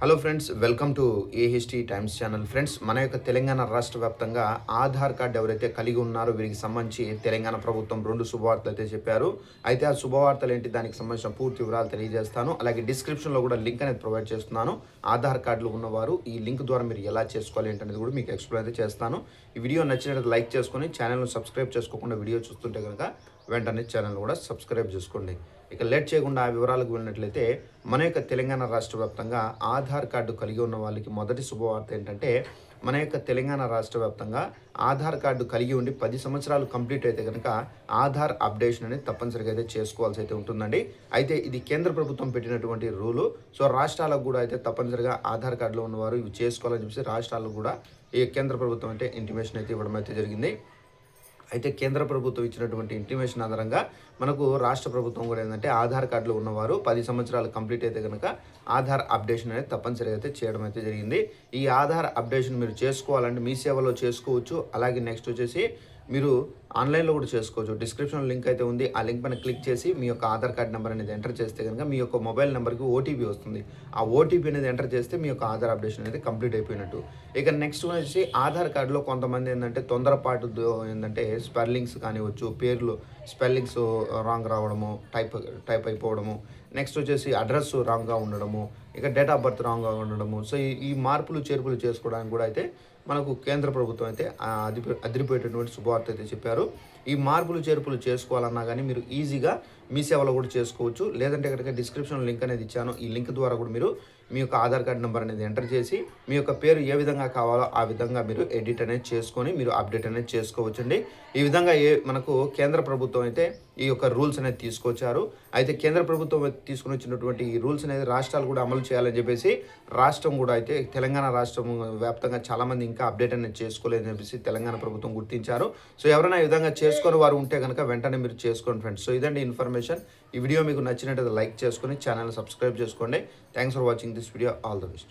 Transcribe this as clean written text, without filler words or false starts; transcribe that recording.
Hello friends, welcome to AHT times channel. Friends, మన యొక్క తెలంగాణ రాష్ట్ర వ్యాప్తంగా ఆధార్ కార్డు ఎవరైతే కలిగి ఉన్నారో వీరికి సంబంధించి తెలంగాణ ప్రభుత్వం 2 శుభవార్తలు అయితే చెప్పారు. అయితే ఆ శుభవార్తలు ఏంటి, దానికి సంబంధించిన పూర్తి వివరాలు తెలియజేస్తాను. అలాగే డిస్క్రిప్షన్లో కూడా లింక్ అనేది ప్రొవైడ్ చేస్తున్నాను. ఆధార్ కార్డులు ఉన్నవారు ఈ లింక్ ద్వారా మీరు ఎలా చేసుకోవాలి ఏంటనేది కూడా మీకు ఎక్స్ప్లెయిన్ అయితే చేస్తాను. ఈ వీడియో నచ్చినట్లయితే లైక్ చేసుకొని ఛానల్ను సబ్స్క్రైబ్ చేసుకోకుండా వీడియో చూస్తుంటే కనుక వెంటనే ఛానల్ కూడా సబ్స్క్రైబ్ చేసుకోండి. ఇక లేట్ చేయకుండా ఆ వివరాలకు వెళ్ళినట్లయితే, మన యొక్క తెలంగాణ రాష్ట్ర వ్యాప్తంగా ఆధార్ కార్డు కలిగి ఉన్న వాళ్ళకి మొదటి శుభవార్త ఏంటంటే, మన యొక్క తెలంగాణ రాష్ట్ర వ్యాప్తంగా ఆధార్ కార్డు కలిగి ఉండి 10 సంవత్సరాలు కంప్లీట్ అయితే కనుక ఆధార్ అప్డేషన్ అనేది తప్పనిసరిగా అయితే చేసుకోవాల్సి అయితే ఉంటుందండి. అయితే ఇది కేంద్ర ప్రభుత్వం పెట్టినటువంటి రూలు. సో రాష్ట్రాలకు కూడా అయితే తప్పనిసరిగా ఆధార్ కార్డులో ఉన్నవారు ఇవి చేసుకోవాలని చెప్పేసి రాష్ట్రాలకు కూడా ఈ కేంద్ర ప్రభుత్వం అయితే ఇంటిమేషన్ అయితే ఇవ్వడం అయితే జరిగింది. అయితే కేంద్ర ప్రభుత్వం ఇచ్చినటువంటి ఇంటిమేషన్ ఆధారంగా మనకు రాష్ట్ర ప్రభుత్వం కూడా ఏంటంటే, ఆధార్ కార్డులో ఉన్నవారు 10 సంవత్సరాలు కంప్లీట్ అయితే కనుక ఆధార్ అప్డేషన్ అనేది తప్పనిసరిగా అయితే చేయడం అయితే జరిగింది. ఈ ఆధార్ అప్డేషన్ మీరు చేసుకోవాలంటే మీ సేవలో చేసుకోవచ్చు. అలాగే నెక్స్ట్ వచ్చేసి మీరు ఆన్లైన్లో కూడా చేసుకోవచ్చు. డిస్క్రిప్షన్ లింక్ అయితే ఉంది. ఆ లింక్ పైన క్లిక్ చేసి మీ యొక్క ఆధార్ కార్డ్ నెంబర్ అనేది ఎంటర్ చేస్తే కనుక మీ యొక్క మొబైల్ నెంబర్కి ఓటీపీ వస్తుంది. ఆ ఓటీపీ అనేది ఎంటర్ చేస్తే మీ యొక్క ఆధార్ అప్డేషన్ అనేది కంప్లీట్ అయిపోయినట్టు. ఇక నెక్స్ట్ వచ్చేసి ఆధార్ కార్డులో కొంతమంది ఏంటంటే తొందరపాటు ఏంటంటే స్పెల్లింగ్స్ కానివచ్చు, పేర్లు స్పెల్లింగ్స్ రాంగ్ రావడము, టైప్ అయిపోవడము, నెక్స్ట్ వచ్చేసి అడ్రస్ రాంగ్గా ఉండడము, ఇక డేట్ ఆఫ్ బర్త్ రాంగ్గా ఉండడము. సో ఈ మార్పులు చేర్పులు చేసుకోవడానికి కూడా అయితే మనకు కేంద్ర ప్రభుత్వం అయితే అదిరిపోయేటటువంటి శుభవార్త అయితే చెప్పారు. ఈ మార్పులు చేర్పులు చేసుకోవాలన్నా కానీ మీరు ఈజీగా మీ సేవలో కూడా చేసుకోవచ్చు. లేదంటే కనుక డిస్క్రిప్షన్ లింక్ అనేది ఇచ్చాను. ఈ లింక్ ద్వారా కూడా మీరు మీ యొక్క ఆధార్ కార్డ్ నెంబర్ అనేది ఎంటర్ చేసి మీ యొక్క పేరు ఏ విధంగా కావాలో ఆ విధంగా మీరు ఎడిట్ అనేది చేసుకొని మీరు అప్డేట్ అనేది చేసుకోవచ్చండి. ఈ విధంగా మనకు కేంద్ర ప్రభుత్వం అయితే ఈ యొక్క రూల్స్ అనేది తీసుకొచ్చారు. అయితే కేంద్ర ప్రభుత్వం తీసుకుని వచ్చినటువంటి ఈ రూల్స్ అనేది రాష్ట్రాలు కూడా అమలు చేయాలని చెప్పేసి రాష్ట్రం కూడా అయితే తెలంగాణ రాష్ట్రం వ్యాప్తంగా చాలామంది ఇంకా అప్డేట్ అనేది చేసుకోలేదని చెప్పేసి తెలంగాణ ప్రభుత్వం గుర్తించారు. సో ఎవరైనా ఈ విధంగా చేసుకొని వారు ఉంటే కనుక వెంటనే మీరు చేసుకోండి ఫ్రెండ్స్. సో ఇదండి ఇన్ఫర్మేషన్. ఈ వీడియో మీకు నచ్చినట్లయితే లైక్ చేసుకొని ఛానల్ సబ్స్క్రైబ్ చేసుకోండి. Thanks for watching this video. All the best.